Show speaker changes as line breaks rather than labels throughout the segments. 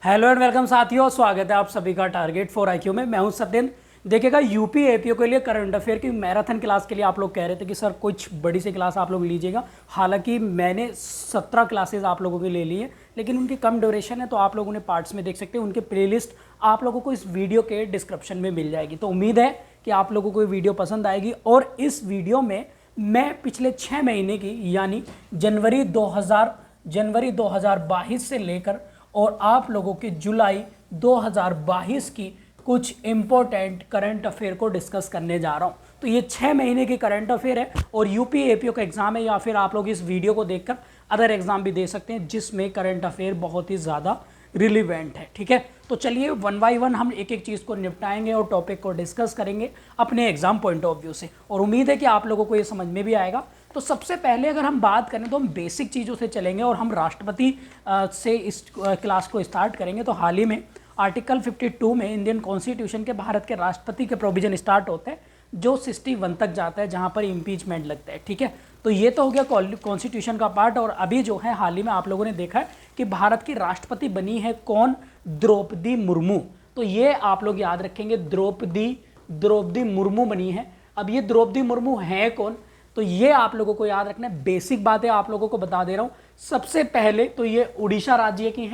Hello and welcome साथियों, स्वागत है आप सभी का टारगेट फॉर आईक्यू में। मैं हूं सत्येंद्र। देखिएगा यूपी एपीओ के लिए करंट अफेयर की मैराथन क्लास के लिए आप लोग कह रहे थे कि सर कुछ बड़ी सी क्लास आप लोग लीजिएगा। हालांकि मैंने 17 क्लासेस आप लोगों के ले ली है, लेकिन उनकी कम ड्यूरेशन है तो आप लोग उन्हें पार्ट्स में देख सकते हैं। उनके प्लेलिस्ट आप लोगों को इस वीडियो के डिस्क्रिप्शन में मिल जाएगी। तो उम्मीद है कि आप लोगों को ये वीडियो पसंद आएगी। और इस वीडियो में मैं पिछले 6 महीने की यानी जनवरी 2022 से लेकर और आप लोगों के जुलाई 2022 की कुछ इंपॉर्टेंट करंट अफेयर को डिस्कस करने जा रहा हूं। तो ये 6 महीने की करंट अफेयर है और यूपी एपीओ का एग्जाम है, या फिर आप लोग इस वीडियो को देखकर अदर एग्जाम भी दे सकते हैं जिसमें करंट अफेयर बहुत ही ज़्यादा रिलीवेंट है। ठीक है, तो चलिए वन बाय वन हम एक एक चीज़ को निपटाएंगे और टॉपिक को डिस्कस करेंगे अपने एग्जाम पॉइंट ऑफ व्यू से, और उम्मीद है कि आप लोगों को ये समझ में भी आएगा। तो सबसे पहले अगर हम बात करें तो हम बेसिक चीज़ों से चलेंगे और हम राष्ट्रपति से इस क्लास को स्टार्ट करेंगे। तो हाल ही में आर्टिकल 52 में इंडियन कॉन्स्टिट्यूशन के भारत के राष्ट्रपति के प्रोविजन स्टार्ट होते हैं जो 61 तक जाता है, जहां पर इम्पीचमेंट लगता है। ठीक है, तो ये तो हो गया कॉन्स्टिट्यूशन का पार्ट। और अभी जो है हाल ही में आप लोगों ने देखा है कि भारत की राष्ट्रपति बनी है कौन? द्रौपदी मुर्मू। तो ये आप लोग याद रखेंगे, द्रौपदी मुर्मू बनी है। अब ये द्रौपदी मुर्मू है कौन, तो ये आप लोगों को याद रखना है। बेसिक बातें आप लोगों को बता दे रहा हूं। सबसे पहले तो ये उड़ीसा राज्य की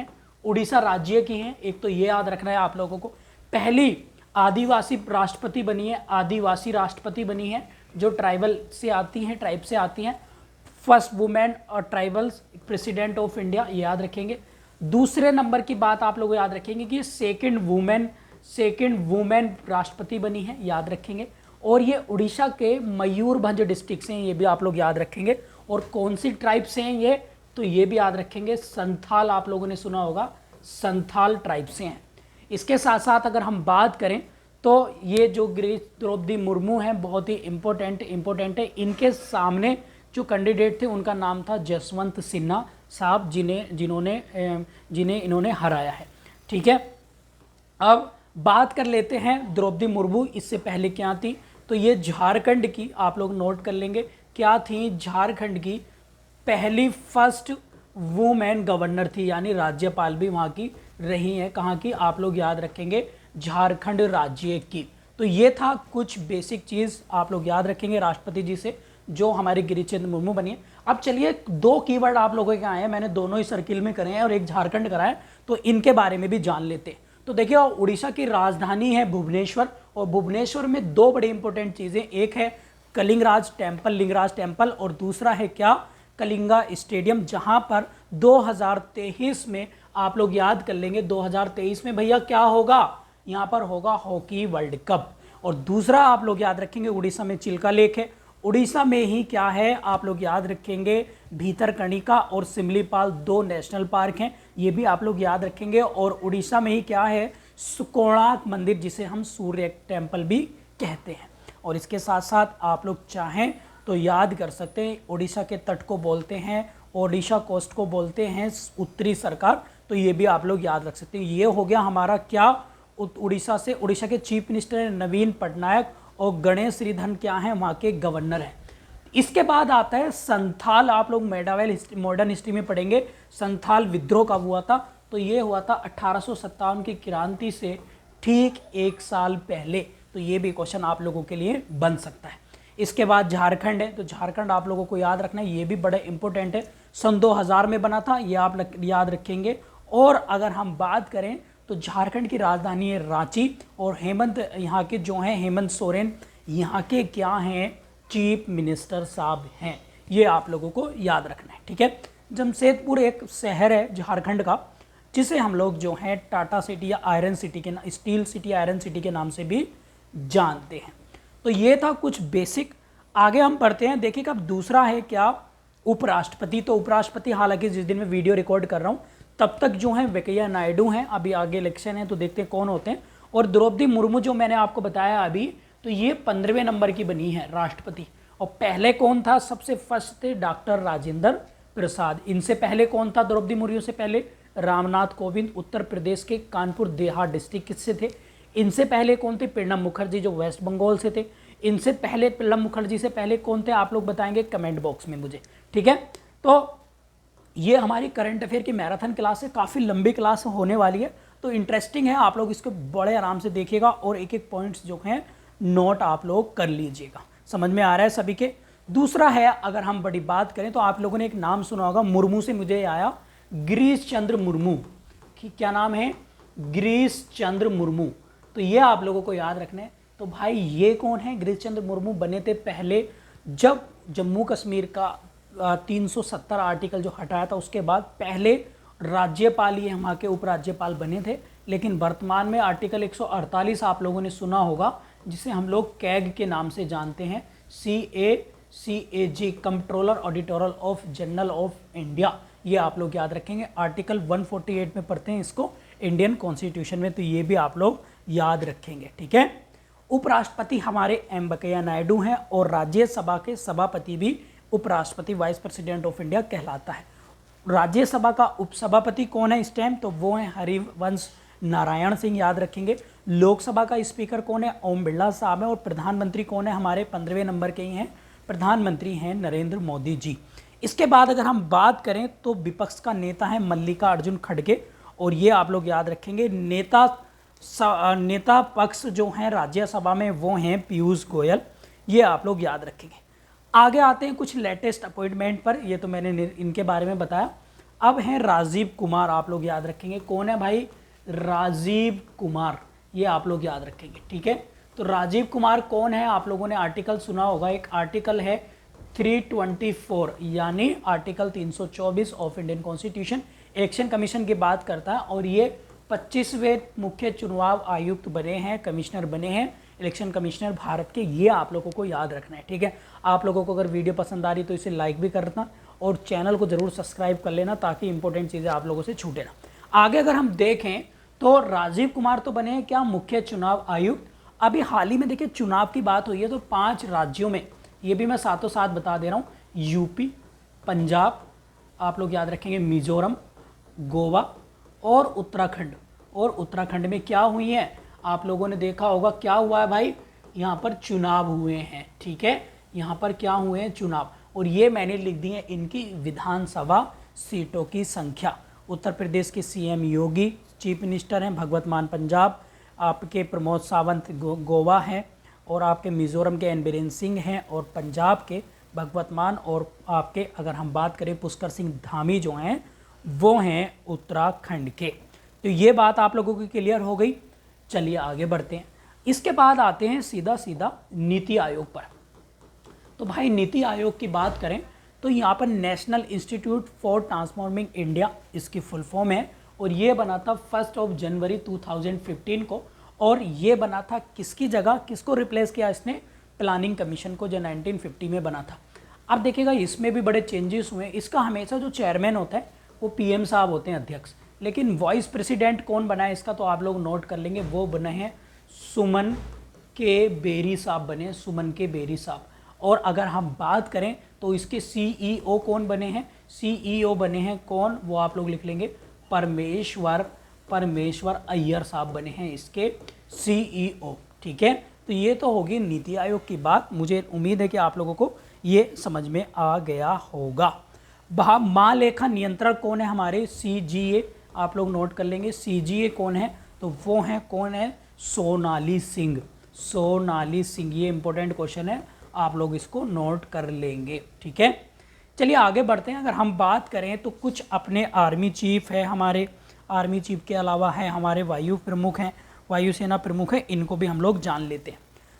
हैं, एक तो ये याद रखना है आप लोगों को। पहली आदिवासी राष्ट्रपति बनी है, जो ट्राइबल से आती हैं, ट्राइब से आती हैं। फर्स्ट वुमेन और ट्राइबल्स प्रेसिडेंट ऑफ इंडिया, ये याद रखेंगे। दूसरे नंबर की बात आप लोग याद रखेंगे कि सेकंड वुमेन राष्ट्रपति बनी है, याद रखेंगे। और ये उड़ीसा के मयूरभंज डिस्ट्रिक्ट से हैं, ये भी आप लोग याद रखेंगे। और कौन सी ट्राइब से हैं ये, तो ये भी याद रखेंगे, संथाल, आप लोगों ने सुना होगा, संथाल ट्राइब से हैं। इसके साथ साथ अगर हम बात करें तो ये जो द्रौपदी मुर्मू हैं बहुत ही इंपॉर्टेंट है। इनके सामने जो कैंडिडेट थे उनका नाम था जसवंत सिन्हा साहब, जिन्हें इन्होंने हराया है। ठीक है, अब बात कर लेते हैं द्रौपदी मुर्मू इससे पहले क्या थी। तो ये झारखंड की, आप लोग नोट कर लेंगे, क्या थी? झारखंड की पहली फर्स्ट वुमेन गवर्नर थी, यानी राज्यपाल भी वहाँ की रही हैं। कहाँ की? आप लोग याद रखेंगे, झारखंड राज्य की। तो ये था कुछ बेसिक चीज़ आप लोग याद रखेंगे राष्ट्रपति जी से, जो हमारे गिरिचंद मुर्मू बनी है। अब चलिए 2 कीवर्ड आप लोगों के आए हैं, मैंने दोनों ही सर्किल में करे हैं और एक झारखंड करा है, तो इनके बारे में भी जान लेते हैं। तो देखिए, उड़ीसा की राजधानी है भुवनेश्वर, और भुवनेश्वर में 2 बड़ी इंपॉर्टेंट चीज़ें, एक है लिंगराज टेम्पल, और दूसरा है क्या? कलिंगा स्टेडियम, जहां पर 2023 में आप लोग याद कर लेंगे, 2023 में भैया क्या होगा? यहां पर होगा हॉकी वर्ल्ड कप। और दूसरा आप लोग याद रखेंगे, उड़ीसा में चिल्का लेक है। उड़ीसा में ही क्या है? आप लोग याद रखेंगे, भीतरकनिका और सिमलीपाल 2 नेशनल पार्क हैं, ये भी आप लोग याद रखेंगे। और उड़ीसा में ही क्या है? कोणार्क मंदिर, जिसे हम सूर्य टेम्पल भी कहते हैं। और इसके साथ साथ आप लोग चाहें तो याद कर सकते हैं, उड़ीसा के तट को बोलते हैं, ओडिशा कोस्ट को बोलते हैं उत्तरी सरकार, तो ये भी आप लोग याद रख सकते हैं। ये हो गया हमारा क्या? उड़ीसा से। उड़ीसा के चीफ मिनिस्टर नवीन पटनायक, और गणेश श्रीधरन क्या है? वहाँ के गवर्नर हैं। इसके बाद आता है संथाल, आप लोग मॉडर्न हिस्ट्री में पढ़ेंगे, संथाल विद्रोह कब हुआ था? तो ये हुआ था 1857 की क्रांति से ठीक 1 साल पहले। तो ये भी क्वेश्चन आप लोगों के लिए बन सकता है। इसके बाद झारखंड है, तो झारखंड आप लोगों को याद रखना है, ये भी बड़ा इंपॉर्टेंट है। सन 2000 में बना था, ये आप याद रखेंगे। और अगर हम बात करें तो झारखंड की राजधानी है रांची, और यहाँ के जो हैं हेमंत सोरेन, यहाँ के क्या हैं? चीफ मिनिस्टर साहब हैं। ये आप लोगों को याद रखना है। ठीक है, जमशेदपुर एक शहर है झारखंड का, जिसे हम लोग जो है टाटा सिटी या आयरन सिटी के स्टील सिटी, आयरन सिटी के नाम से भी जानते हैं। तो ये था कुछ बेसिक। आगे हम पढ़ते हैं। देखिए, अब दूसरा है क्या? उपराष्ट्रपति। तो उपराष्ट्रपति, हालांकि जिस दिन मैं वीडियो रिकॉर्ड कर रहा हूँ तब तक जो है वेंकैया नायडू हैं, अभी आगे इलेक्शन है तो देखते हैं कौन होते हैं। और द्रौपदी मुर्मू जो मैंने आपको बताया अभी, तो ये 15वें नंबर की बनी है राष्ट्रपति। और पहले कौन था? सबसे फर्स्ट थे डॉक्टर राजेंद्र प्रसाद। इनसे पहले कौन था? द्रौपदी मुर्मू से पहले रामनाथ कोविंद, उत्तर प्रदेश के कानपुर देहात डिस्ट्रिक्ट से थे। इनसे पहले कौन थे? प्रणब मुखर्जी, जो वेस्ट बंगाल से थे। इनसे पहले, प्रणब मुखर्जी से पहले कौन थे? आप लोग बताएंगे कमेंट बॉक्स में मुझे। ठीक है, तो ये हमारी करंट अफेयर की मैराथन क्लास है, काफ़ी लंबी क्लास होने वाली है, तो इंटरेस्टिंग है, आप लोग इसको बड़े आराम से देखिएगा और एक एक पॉइंट्स जो हैं नोट आप लोग कर लीजिएगा। समझ में आ रहा है सभी के? दूसरा है, अगर हम बड़ी बात करें तो आप लोगों ने एक नाम सुना होगा, मुर्मू से मुझे आया, गिरीश चंद्र मुर्मू। क्या नाम है? गिरीश चंद्र मुर्मू। तो ये आप लोगों को याद रखना है। तो भाई ये कौन है? गिरीश चंद्र मुर्मू बने थे पहले जब जम्मू कश्मीर का 370 आर्टिकल जो हटाया था उसके बाद पहले राज्यपाल ये वहाँ के उपराज्यपाल बने थे। लेकिन वर्तमान में आर्टिकल 148 आप लोगों ने सुना होगा, जिसे हम लोग कैग के नाम से जानते हैं, CAG, controller auditor of general of India. ये आप लोग याद रखेंगे, आर्टिकल 148 में पढ़ते हैं इसको इंडियन कॉन्स्टिट्यूशन में, तो ये भी आप लोग याद रखेंगे। ठीक है। उपराष्ट्रपति हमारे एम वेंकैया नायडू हैं और राज्यसभा के सभापति भी उपराष्ट्रपति, वाइस प्रेसिडेंट ऑफ इंडिया कहलाता है। राज्यसभा का उपसभापति कौन है इस टाइम? तो वो है हरिवंश नारायण सिंह, याद रखेंगे। लोकसभा का स्पीकर कौन है? ओम बिरला साहब है। और प्रधानमंत्री कौन है? हमारे 15वें नंबर के ही हैं, प्रधानमंत्री हैं नरेंद्र मोदी जी। इसके बाद अगर हम बात करें तो विपक्ष का नेता है मल्लिकार्जुन खड़गे, और ये आप लोग याद रखेंगे। नेता पक्ष जो हैं राज्यसभा में वो हैं पीयूष गोयल, ये आप लोग याद रखेंगे। आगे आते हैं कुछ लेटेस्ट अपॉइंटमेंट पर, ये तो मैंने इनके बारे में बताया। अब हैं राजीव कुमार, आप लोग याद रखेंगे। कौन है भाई? राजीव कुमार, ये आप लोग याद रखेंगे। ठीक है। तो राजीव कुमार कौन है? आप लोगों ने आर्टिकल सुना होगा, एक आर्टिकल है 324, यानी article 324 of Indian constitution, election commission की बात करता है। और ये 25वें मुख्य चुनाव आयुक्त बने हैं, कमिश्नर बने हैं, इलेक्शन कमिश्नर भारत के। ये आप लोगों को याद रखना है। ठीक है। आप लोगों को अगर वीडियो पसंद आ रही तो इसे लाइक भी करना और चैनल को जरूर सब्सक्राइब कर लेना, ताकि इंपॉर्टेंट चीज़ें आप लोगों से छूटे ना। आगे अगर हम देखें तो राजीव कुमार तो बने हैं क्या? मुख्य चुनाव आयुक्त। अभी हाल ही में देखिए चुनाव की बात हुई है तो 5 राज्यों में, ये भी मैं साथों साथ बता दे रहा हूँ, यूपी, पंजाब, आप लोग याद रखेंगे, मिजोरम, गोवा और उत्तराखंड। और उत्तराखंड में क्या हुई है? आप लोगों ने देखा होगा क्या हुआ है भाई, यहाँ पर चुनाव हुए हैं। ठीक है। यहाँ पर क्या हुए हैं? चुनाव। और ये मैंने लिख दी है इनकी विधानसभा सीटों की संख्या। उत्तर प्रदेश के सीएम योगी चीफ मिनिस्टर हैं, भगवत मान पंजाब, आपके प्रमोद सावंत गोवा हैं, और आपके मिजोरम के एन बीरेन सिंह हैं, और पंजाब के भगवत मान, और आपके अगर हम बात करें पुष्कर सिंह धामी जो हैं वो हैं उत्तराखंड के। तो ये बात आप लोगों की क्लियर हो गई। चलिए आगे बढ़ते हैं। इसके बाद आते हैं सीधा सीधा नीति आयोग पर। तो भाई नीति आयोग की बात करें तो यहाँ पर national institute for transforming India इसकी फुल फॉर्म है, और ये बना था 1 जनवरी 2015 को। और ये बना था किसकी जगह? किसको रिप्लेस किया इसने? प्लानिंग कमीशन को, जो 1950 में बना था। अब देखिएगा इसमें भी बड़े चेंजेस हुए। इसका हमेशा जो चेयरमैन होता है वो पीएम साहब होते हैं, अध्यक्ष। लेकिन वाइस प्रेसिडेंट कौन बना है इसका? तो आप लोग नोट कर लेंगे, वो बने हैं सुमन के बेरी साहब, बने सुमन के बेरी साहब। और अगर हम बात करें तो इसके सीईओ कौन बने हैं? सीईओ बने हैं कौन? वो आप लोग लिख लेंगे, परमेश्वर अय्यर साहब बने हैं इसके सीईओ। ठीक है। तो ये तो होगी नीति आयोग की बात। मुझे उम्मीद है कि आप लोगों को ये समझ में आ गया होगा। महालेखा नियंत्रक कौन है? हमारे CGA, आप लोग नोट कर लेंगे। CGA कौन है? तो वो हैं, कौन है? सोनाली सिंह। सोनाली सिंह, ये इंपॉर्टेंट क्वेश्चन है, आप लोग इसको नोट कर लेंगे। ठीक है। चलिए आगे बढ़ते हैं। अगर हम बात करें तो कुछ अपने आर्मी चीफ है, हमारे आर्मी चीफ के अलावा है हमारे वायु प्रमुख हैं, वायुसेना प्रमुख है, इनको भी हम लोग जान लेते हैं।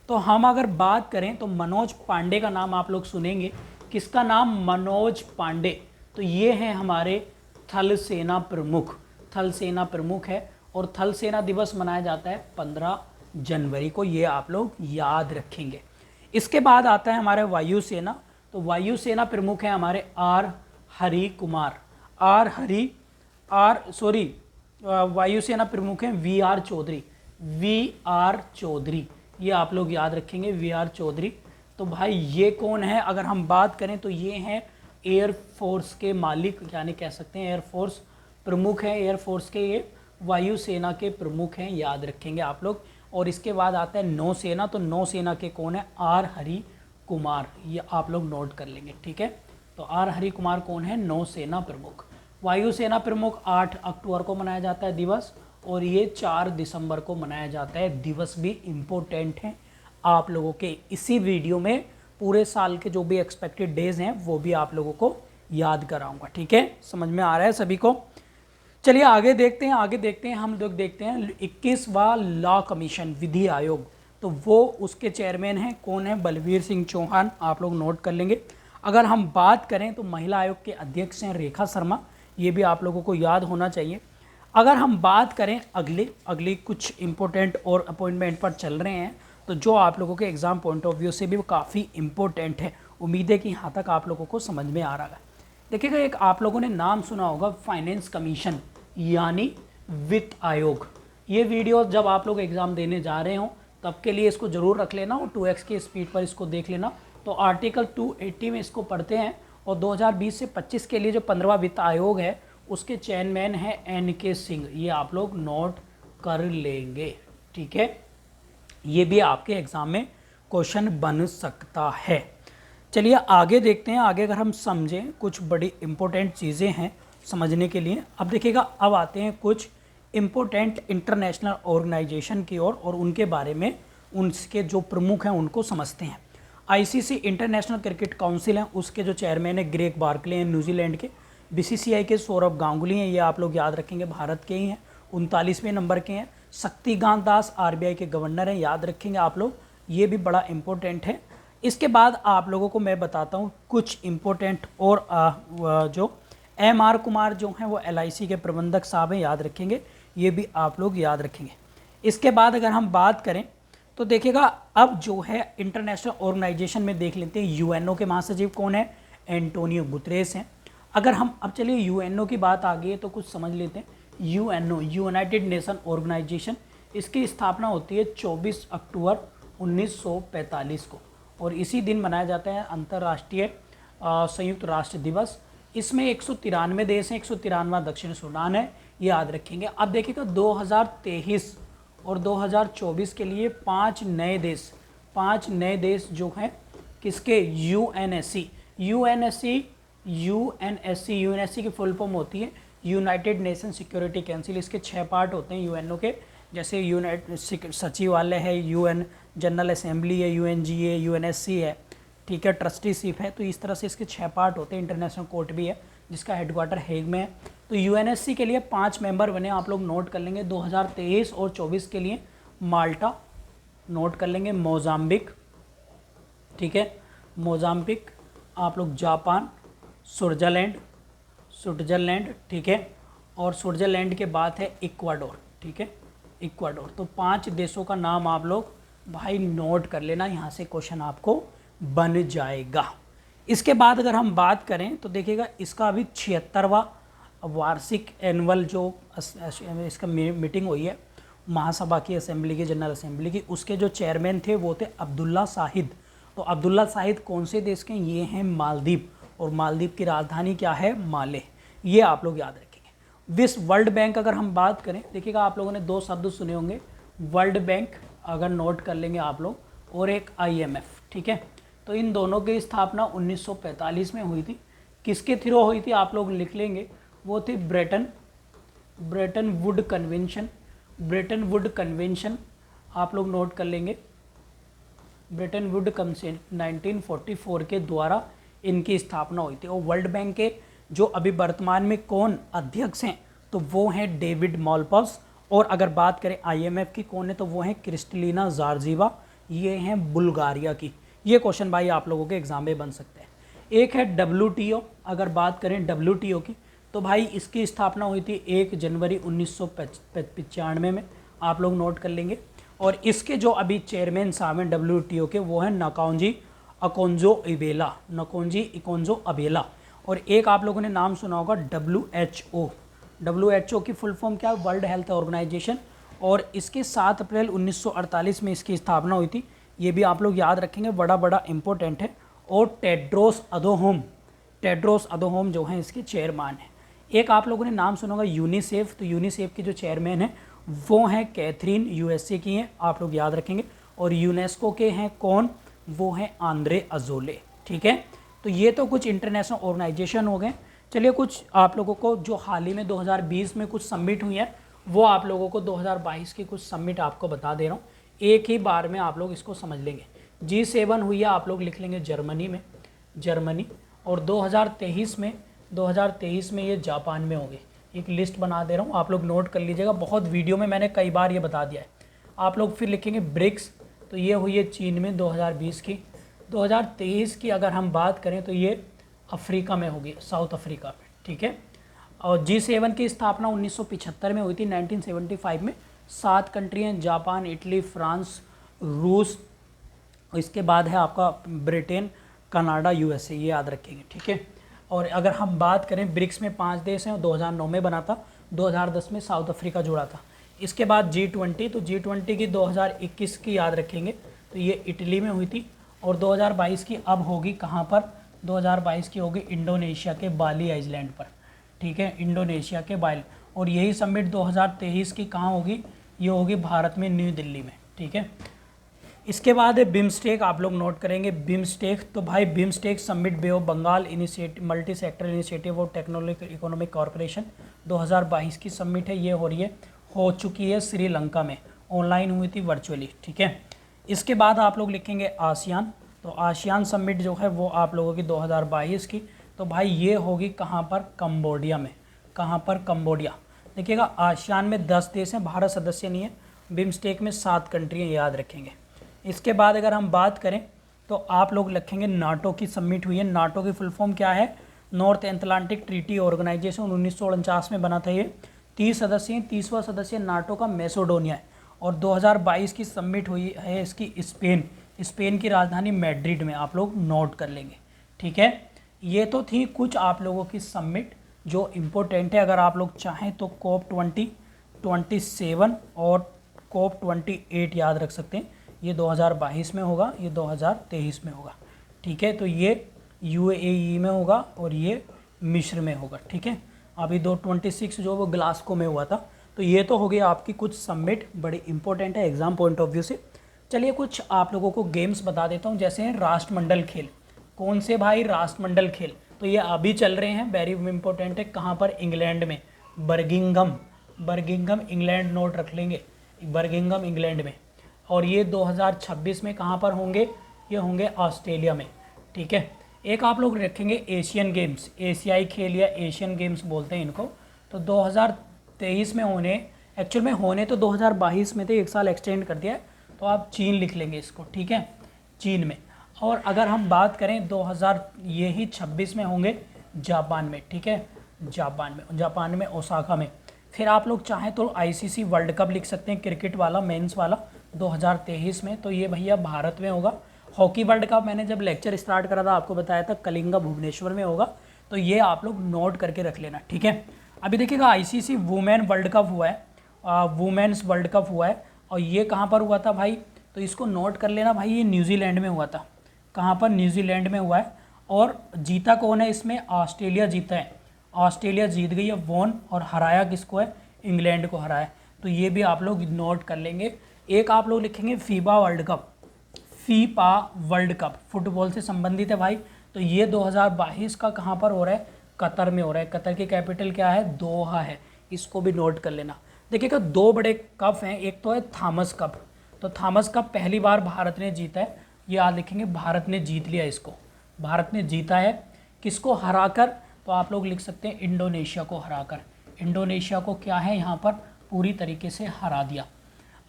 तो हम अगर बात करें तो मनोज पांडे का नाम आप लोग सुनेंगे। किसका नाम? मनोज पांडे। तो ये हैं हमारे थल सेना प्रमुख। थल सेना प्रमुख है, और थल सेना दिवस मनाया जाता है 15 जनवरी को, ये आप लोग याद रखेंगे। इसके बाद आता है हमारे वायुसेना। तो वायुसेना प्रमुख है हमारे आर हरि कुमार। वायुसेना प्रमुख हैं VR चौधरी। VR चौधरी, ये आप लोग याद रखेंगे, VR चौधरी। तो भाई ये कौन है? अगर हम बात करें तो ये हैं एयरफोर्स के मालिक, यानी कह सकते हैं एयरफोर्स प्रमुख हैं, एयरफोर्स के ये वायुसेना के प्रमुख हैं, याद रखेंगे आप लोग। और इसके बाद आता है नौसेना। तो नौसेना के कौन है? आर हरि कुमार, ये आप लोग नोट कर लेंगे। ठीक है। तो आर हरि कुमार कौन है? नौसेना प्रमुख। वायुसेना प्रमुख 8 अक्टूबर को मनाया जाता है दिवस, और ये 4 दिसंबर को मनाया जाता है दिवस भी इम्पोर्टेंट है आप लोगों के। इसी वीडियो में पूरे साल के जो भी एक्सपेक्टेड डेज हैं वो भी आप लोगों को याद कराऊंगा। ठीक है, समझ में आ रहा है सभी को? चलिए आगे देखते हैं हम लोग देखते हैं 21वां लॉ कमीशन विधि आयोग, तो वो उसके चेयरमैन हैं, कौन है? बलवीर सिंह चौहान, आप लोग नोट कर लेंगे। अगर हम बात करें तो महिला आयोग के अध्यक्ष हैं रेखा शर्मा, ये भी आप लोगों को याद होना चाहिए। अगर हम बात करें अगली कुछ इंपॉर्टेंट और अपॉइंटमेंट पर चल रहे हैं, तो जो आप लोगों के एग्जाम पॉइंट ऑफ व्यू से भी वो काफ़ी इंपॉर्टेंट है। उम्मीद है कि यहाँ तक आप लोगों को समझ में आ रहा है। देखिएगा, एक आप लोगों ने नाम सुना होगा फाइनेंस कमीशन यानी वित्त आयोग। ये वीडियो जब आप लोग एग्ज़ाम देने जा रहे हो तब के लिए इसको ज़रूर रख लेना और 2x की स्पीड पर इसको देख लेना। तो आर्टिकल 280 में इसको पढ़ते हैं, और 2020 से 25 के लिए जो 15वां वित्त आयोग है उसके चेयरमैन है NK सिंह, ये आप लोग नोट कर लेंगे। ठीक है, ये भी आपके एग्ज़ाम में क्वेश्चन बन सकता है। चलिए आगे देखते हैं। आगे अगर हम समझें, कुछ बड़ी इंपॉर्टेंट चीज़ें हैं समझने के लिए। अब देखिएगा, अब आते हैं कुछ इम्पोर्टेंट इंटरनेशनल ऑर्गेनाइजेशन की ओर और उनके बारे में, उनके जो प्रमुख हैं उनको समझते हैं। ICC इंटरनेशनल क्रिकेट काउंसिल है, उसके जो चेयरमैन है ग्रेग बार्कले हैं न्यूजीलैंड के। BCCI के सौरभ गांगुली हैं, ये आप लोग याद रखेंगे, भारत के ही हैं, 39वें नंबर के हैं। शक्तिकांत दास RBI के गवर्नर हैं, याद रखेंगे आप लोग, ये भी बड़ा इंपॉर्टेंट है। इसके बाद आप लोगों को मैं बताता हूँ कुछ इम्पोर्टेंट और जो MR कुमार जो हैं वो LIC के प्रबंधक साहब हैं, याद रखेंगे, ये भी आप लोग याद रखेंगे। इसके बाद अगर हम बात करें तो देखिएगा, अब जो है इंटरनेशनल ऑर्गेनाइजेशन में देख लेते हैं UNO के महासचिव कौन है? एंटोनियो गुतरेस हैं। अगर हम अब चलिए UNO की बात आ गई है तो कुछ समझ लेते हैं। UNO यूनाइटेड नेशन ऑर्गेनाइजेशन, इसकी स्थापना होती है 24 अक्टूबर 1945 को, और इसी दिन मनाया जाता है अंतर्राष्ट्रीय संयुक्त राष्ट्र दिवस। इसमें 193 देश हैं, 193वां दक्षिण सूडान है, ये याद रखेंगे। अब देखिएगा 2023 और 2024 के लिए 5 नए देश जो हैं किसके? यूएनएससी की फुल फॉर्म होती है यूनाइटेड नेशन सिक्योरिटी काउंसिल। इसके 6 पार्ट होते हैं UNO के, जैसे यूनाइटेड सचिवालय है, UN जनरल असेंबली है, UNGA, UNSC है, ठीक है, ट्रस्टीशिप है। तो इस तरह से इसके 6 पार्ट होते हैं। इंटरनेशनल कोर्ट भी है जिसका हेडक्वार्टर हेग में है। तो UNSC के लिए 5 मेंबर बने, आप लोग नोट कर लेंगे। 2023 और 24 के लिए माल्टा नोट कर लेंगे, मोजाम्बिक, ठीक है, मोजाम्बिक, आप लोग जापान, स्विट्जरलैंड, ठीक है, और स्विट्जरलैंड के बाद है इक्वाडोर, ठीक है, इक्वाडोर। तो 5 देशों का नाम आप लोग भाई नोट कर लेना, यहाँ से क्वेश्चन आपको बन जाएगा। इसके बाद अगर हम बात करें तो देखिएगा, इसका अभी 76वां वार्षिक एनुअल जो इसका मीटिंग हुई है महासभा की, असेंबली की, जनरल असेंबली की, उसके जो चेयरमैन थे वो थे अब्दुल्ला शाहिद। तो अब्दुल्ला शाहिद कौन से देश के? ये हैं मालदीव, और मालदीव की राजधानी क्या है? माले। ये आप लोग याद रखेंगे। विश्व वर्ल्ड बैंक अगर हम बात करें, देखिएगा आप लोगों ने 2 शब्द सुने होंगे, वर्ल्ड बैंक अगर नोट कर लेंगे आप लोग, और एक IMF, ठीक है। तो इन दोनों की स्थापना 1945 में हुई थी। किसके थ्रू हुई थी आप लोग लिख लेंगे, वो थी ब्रेटन वुड कन्वेंशन, आप लोग नोट कर लेंगे। ब्रेटन वुड कन्वेंशन 1944 के द्वारा इनकी स्थापना हुई थी। और वर्ल्ड बैंक के जो अभी वर्तमान में कौन अध्यक्ष हैं, तो वो हैं डेविड मालपास। और अगर बात करें IMF की कौन है, तो वो हैं क्रिस्टलिना जॉर्जिवा, ये हैं बुल्गारिया की। ये क्वेश्चन भाई आप लोगों के एग्जाम में बन सकते हैं। एक है WTO, अगर बात करें WTO की, तो भाई इसकी स्थापना हुई थी 1 जनवरी 1995 में, आप लोग नोट कर लेंगे। और इसके जो अभी चेयरमैन साहब हैं WTO के, वो हैं नकोंजी इकोंजो अबेला। और एक आप लोगों ने नाम सुना होगा WHO की फुल फॉर्म क्या है? World Health Organization. और इसके 7 अप्रैल 1948 में इसकी स्थापना हुई थी, ये भी आप लोग याद रखेंगे, बड़ा इंपॉर्टेंट है। और टेड्रोस अधोहोम जो हैं इसके चेयरमैन हैं। एक आप लोगों ने नाम सुना होगा यूनिसेफ, तो यूनिसेफ की जो चेयरमैन है वो हैं कैथरीन, USA की हैं, आप लोग याद रखेंगे। और यूनेस्को के हैं कौन? वो हैं आंद्रे अजोले, ठीक है। तो ये तो कुछ इंटरनेशनल ऑर्गेनाइजेशन हो गए। चलिए कुछ आप लोगों को जो हाल ही में 2020 में कुछ सबमिट हुई है वो आप लोगों को 2022 की कुछ सबमिट आपको बता दे रहा हूँ, एक ही बार में आप लोग इसको समझ लेंगे। G7 हुई है, आप लोग लिख लेंगे जर्मनी में, जर्मनी। और 2023 में ये जापान में होगी। एक लिस्ट बना दे रहा हूँ, आप लोग नोट कर लीजिएगा, बहुत वीडियो में मैंने कई बार ये बता दिया है। आप लोग फिर लिखेंगे ब्रिक्स, तो ये हुई है चीन में 2020 की। 2023 की अगर हम बात करें तो ये अफ्रीका में होगी, साउथ अफ्रीका में, ठीक है। और G7 की स्थापना 1975 में हुई थी, 1975 में। 7 कंट्री हैं, जापान, इटली, फ्रांस, रूस, इसके बाद है आपका ब्रिटेन, कनाडा, USA, ये याद रखेंगे, ठीक है। और अगर हम बात करें ब्रिक्स में 5 देश हैं और 2009 में बना था, 2010 में साउथ अफ्रीका जुड़ा था। इसके बाद G20, तो G20 की 2021 की याद रखेंगे, तो ये इटली में हुई थी। और 2022 की अब होगी कहाँ पर, 2022 की होगी इंडोनेशिया के बाली आइलैंड पर, ठीक है, इंडोनेशिया के बाली। और यही समिट 2023 की कहाँ होगी, ये होगी भारत में, न्यू दिल्ली में, ठीक है। इसके बाद है बिम्स्टेक, आप लोग नोट करेंगे बिम्स्टेक। तो भाई BIMSTEC summit bay of Bengal initiative, multi sector initiative और टेक्नोलॉजिकल इकोनॉमिक कॉर्पोरेशन 2022 की समिट है, ये हो रही है, हो चुकी है श्रीलंका में, ऑनलाइन हुई थी, वर्चुअली, ठीक है। इसके बाद आप लोग लिखेंगे आसियान, तो आसियान समिट जो है वो आप लोगों की 2022 की, तो भाई ये होगी कहाँ पर, कंबोडिया में। कहाँ पर, कंबोडिया। देखिएगा आसियान में 10 देश हैं, भारत सदस्य नहीं है। बिम्स्टेक में 7 कंट्री हैं, याद रखेंगे। इसके बाद अगर हम बात करें तो आप लोग लिखेंगे नाटो की समिट हुई है। नाटो की फुल फॉर्म क्या है, नॉर्थ एटलांटिक ट्रीटी ऑर्गेनाइजेशन, 1949 में बना था ये। 30 सदस्य हैं, 30वां सदस्य नाटो का मैसेडोनिया है। और 2022 की समिट हुई है इसकी स्पेन की राजधानी मैड्रिड में, आप लोग नोट कर लेंगे, ठीक है। ये तो थी कुछ आप लोगों की समिट जो इम्पोर्टेंट है। अगर आप लोग चाहें तो COP20, 27 और COP28 याद रख सकते हैं, ये 2022 में होगा, ये 2023 में होगा, ठीक है। तो ये UAE में होगा और ये मिस्र में होगा, ठीक है। अभी 26 जो वो ग्लासगो में हुआ था। तो ये तो हो गया आपकी कुछ समिट, बड़ी इंपॉर्टेंट है एग्जाम पॉइंट ऑफ व्यू से। चलिए कुछ आप लोगों को गेम्स बता देता हूँ, जैसे राष्ट्रमंडल खेल। कौन से भाई, राष्ट्रमंडल खेल, तो ये अभी चल रहे हैं, वेरी इंपॉर्टेंट है। कहाँ पर, इंग्लैंड में, बर्गिंघम इंग्लैंड, नोट रख लेंगे, बर्गिंघम इंग्लैंड में। और ये 2026 में कहाँ पर होंगे, ये होंगे ऑस्ट्रेलिया में, ठीक है। एक आप लोग रखेंगे एशियन गेम्स, एशियाई खेल या एशियन गेम्स बोलते हैं इनको। तो 2023 में होने, एक्चुअल में होने तो 2022 में थे, 1 साल एक्सटेंड कर दिया है, तो आप चीन लिख लेंगे इसको, ठीक है, चीन में। और अगर हम बात करें 2026 में होंगे जापान में, ठीक है, जापान में ओसाका में। फिर आप लोग चाहें तो ICC वर्ल्ड कप लिख सकते हैं, क्रिकेट वाला, मेंस वाला, 2023 में, तो ये भैया भारत में होगा। हॉकी वर्ल्ड कप मैंने जब लेक्चर स्टार्ट करा था आपको बताया था, कलिंगा भुवनेश्वर में होगा, तो ये आप लोग नोट करके रख लेना, ठीक है। अभी देखिएगा ICC वुमेन वर्ल्ड कप हुआ है, वुमेन्स वर्ल्ड कप हुआ है, और ये कहाँ पर हुआ था भाई, तो इसको नोट कर लेना भाई, ये न्यूजीलैंड में हुआ था। कहाँ पर, न्यूजीलैंड में हुआ है। और जीता कौन है इसमें, ऑस्ट्रेलिया जीता है, ऑस्ट्रेलिया जीत गई है, वॉन। और हराया किसको है, इंग्लैंड को हराया। तो ये भी आप लोग नोट कर लेंगे। एक आप लोग लिखेंगे फीफा वर्ल्ड कप, फुटबॉल से संबंधित है भाई। तो ये 2022 का कहाँ पर हो रहा है, कतर में हो रहा है। कतर की कैपिटल क्या है, दोहा है, इसको भी नोट कर लेना। देखिएगा 2 बड़े कप हैं, एक तो है थॉमस कप, तो थॉमस कप पहली बार भारत ने जीता है, ये याद लिखेंगे, भारत ने जीत लिया इसको, भारत ने जीता है। किसको हराकर, तो आप लोग लिख सकते हैं इंडोनेशिया को हराकर। इंडोनेशिया को क्या है यहाँ पर पूरी तरीके से हरा दिया।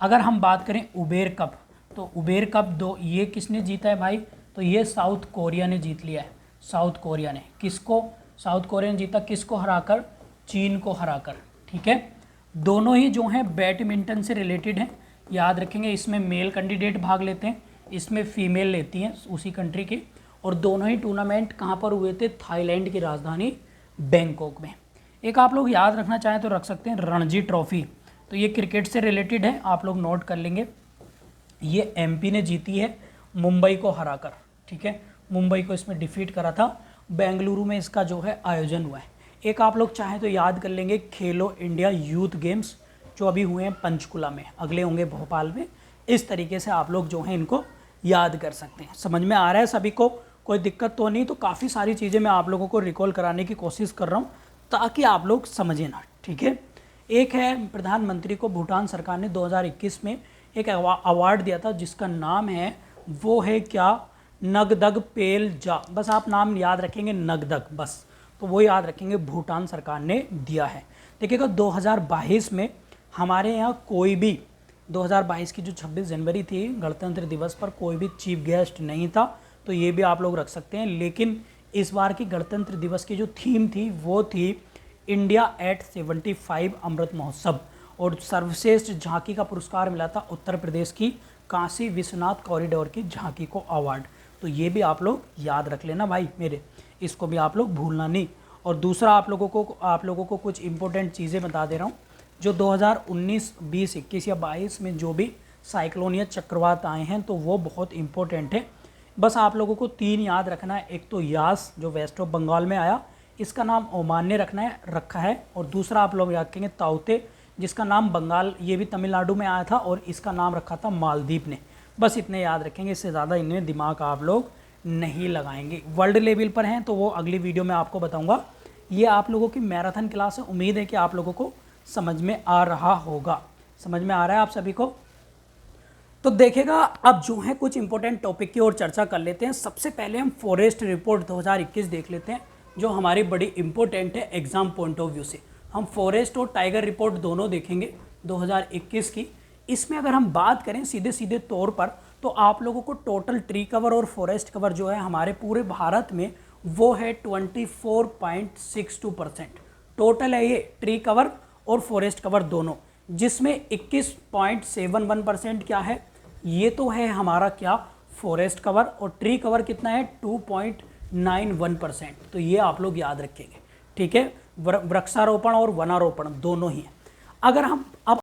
अगर हम बात करें उबेर कप, तो उबेर कप ये किसने जीता है भाई, तो ये साउथ कोरिया ने जीत लिया है, साउथ कोरिया ने। किसको, साउथ कोरिया ने जीता, किसको हराकर, चीन को हराकर, ठीक है। दोनों ही जो हैं बैडमिंटन से रिलेटेड हैं, याद रखेंगे। इसमें मेल कैंडिडेट भाग लेते हैं, इसमें फीमेल लेती हैं उसी कंट्री की। और दोनों ही टूर्नामेंट कहाँ पर हुए थे, थाईलैंड की राजधानी बैंकॉक में। एक आप लोग याद रखना चाहें तो रख सकते हैं रणजी ट्रॉफी, तो ये क्रिकेट से रिलेटेड है, आप लोग नोट कर लेंगे। ये MP ने जीती है मुंबई को हराकर, ठीक है, मुंबई को इसमें डिफीट करा था। बेंगलुरु में इसका जो है आयोजन हुआ है। एक आप लोग चाहें तो याद कर लेंगे खेलो इंडिया यूथ गेम्स, जो अभी हुए हैं पंचकुला में, अगले होंगे भोपाल में। इस तरीके से आप लोग जो हैं इनको याद कर सकते हैं। समझ में आ रहा है सभी को, कोई दिक्कत तो नहीं। तो काफ़ी सारी चीज़ें मैं आप लोगों को रिकॉल कराने की कोशिश कर रहा हूँ ताकि आप लोग समझें ना, ठीक है। एक है, प्रधानमंत्री को भूटान सरकार ने 2021 में एक अवार्ड दिया था जिसका नाम है, वो है क्या, नगदग पेलजा। बस आप नाम याद रखेंगे नगदग, बस तो वो याद रखेंगे, भूटान सरकार ने दिया है। देखिएगा 2022 में हमारे यहाँ कोई भी 2022 की जो 26 जनवरी थी गणतंत्र दिवस पर कोई भी चीफ गेस्ट नहीं था, तो ये भी आप लोग रख सकते हैं। लेकिन इस बार की गणतंत्र दिवस की जो थीम थी वो थी इंडिया एट 75 अमृत महोत्सव, और सर्वश्रेष्ठ झांकी का पुरस्कार मिला था उत्तर प्रदेश की काशी विश्वनाथ कॉरिडोर की झांकी को अवार्ड। तो ये भी आप लोग याद रख लेना भाई मेरे, इसको भी आप लोग भूलना नहीं। और दूसरा आप लोगों को कुछ इंपॉर्टेंट चीज़ें बता दे रहा हूँ। जो 2019, 20, 21 या 22 में जो भी साइक्लोन या चक्रवात आए हैं तो वो बहुत इंपॉर्टेंट है। बस आप लोगों को 3 याद रखना है। एक तो यास जो वेस्ट ऑफ बंगाल में आया, इसका नाम ओमान ने रखा है। और दूसरा आप लोग याद रखेंगे ताउते, जिसका नाम बंगाल, ये भी तमिलनाडु में आया था और इसका नाम रखा था मालदीव ने। बस इतने याद रखेंगे, इससे ज़्यादा इनमें दिमाग आप लोग नहीं लगाएंगे। वर्ल्ड लेवल पर हैं तो वो अगली वीडियो में आपको बताऊंगा। ये आप लोगों की मैराथन क्लास है, उम्मीद है कि आप लोगों को समझ में आ रहा होगा। समझ में आ रहा है आप सभी को? तो देखिएगा अब जो है कुछ इंपॉर्टेंट टॉपिक की ओर चर्चा कर लेते हैं। सबसे पहले हम फॉरेस्ट रिपोर्ट 2021 देख लेते हैं, जो हमारी बड़ी इंपॉर्टेंट है एग्जाम पॉइंट ऑफ व्यू से। हम फॉरेस्ट और टाइगर रिपोर्ट दोनों देखेंगे 2021 की। इसमें अगर हम बात करें सीधे सीधे तौर पर, तो आप लोगों को टोटल ट्री कवर और फॉरेस्ट कवर जो है हमारे पूरे भारत में वो है 24.62% टोटल है ये ट्री कवर और फॉरेस्ट कवर दोनों, जिसमें 21.71% क्या है, ये तो है हमारा क्या, फॉरेस्ट कवर। और ट्री कवर कितना है, 2.91%। तो ये आप लोग याद रखेंगे, ठीक है। वृक्षारोपण और वनारोपण दोनों ही है। अगर हम अब